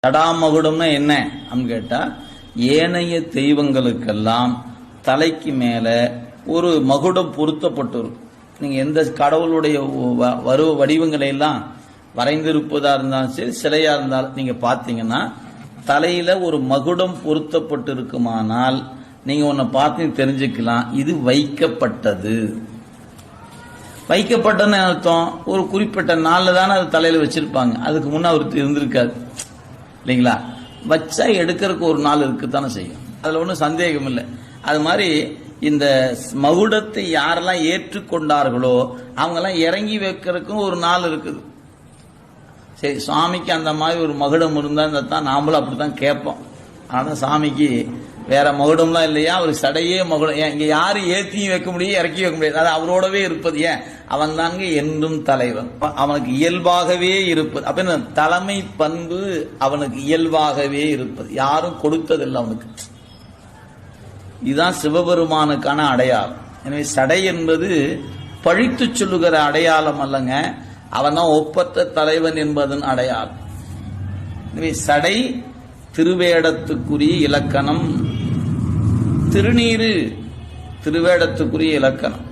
தடாமகுடம்னா என்ன அப்படின்னு கேட்டா, ஏனைய தெய்வங்களுக்கெல்லாம் தலைக்கு மேல ஒரு மகுடம் பொருத்தப்பட்டு இருக்கும். நீங்க எந்த கடவுளுடைய வடிவங்களை எல்லாம் வரைந்திருப்பதா இருந்தாலும் சரி, சிலையா இருந்தாலும் நீங்க பாத்தீங்கன்னா தலையில ஒரு மகுடம் பொருத்தப்பட்டு இருக்குமானால் நீங்க ஒன்ன பார்த்து தெரிஞ்சுக்கலாம், இது வைக்கப்பட்டது. வைக்கப்பட்டன்னு அர்த்தம், ஒரு குறிப்பிட்ட நாள்ல தானே அது தலையில வச்சிருப்பாங்க, அதுக்கு முன்ன அவருக்கு இருந்திருக்காது இல்லைங்களா. வச்சா எடுக்கிறதுக்கு ஒரு நாள் இருக்குத்தானே செய்யும், அதுல ஒன்றும் சந்தேகம் இல்லை. அது மாதிரி இந்த மகுடத்தை யாரெல்லாம் ஏற்றுக்கொண்டார்களோ அவங்கெல்லாம் இறங்கி வைக்கிறதுக்கும் ஒரு நாள் இருக்குது. சரி, சுவாமிக்கு அந்த மாதிரி ஒரு மகுடம் இருந்தா தான் நாமளும் அப்படித்தான் கேட்போம். ஆனா சாமிக்கு வேற மகுடம்லாம் இல்லையா, ஒரு சடையே மகுடம். ஏன் இங்க யாரும் ஏற்றியும் வைக்க முடியும், இறக்கி வைக்க முடியாது, அது அவரோடவே இருப்பது. ஏன், அவன் தாங்க என்றும் தலைவன், அவனுக்கு இயல்பாகவே இருப்பது. அப்ப தலைமை பண்பு அவனுக்கு இயல்பாகவே இருப்பது, யாரும் கொடுத்ததில்லை அவனுக்கு. இதுதான் சிவபெருமானுக்கான அடையாளம். எனவே சடை என்பது பழித்து சொல்லுகிற அடையாளம் அல்லங்க, அவன் தான் ஒப்பற்ற தலைவன் என்பதன் அடையாளம். எனவே சடை திருவேடத்துக்குரிய இலக்கணம், திருநீரு திருவேடத்துக்குரிய இலக்கணம்.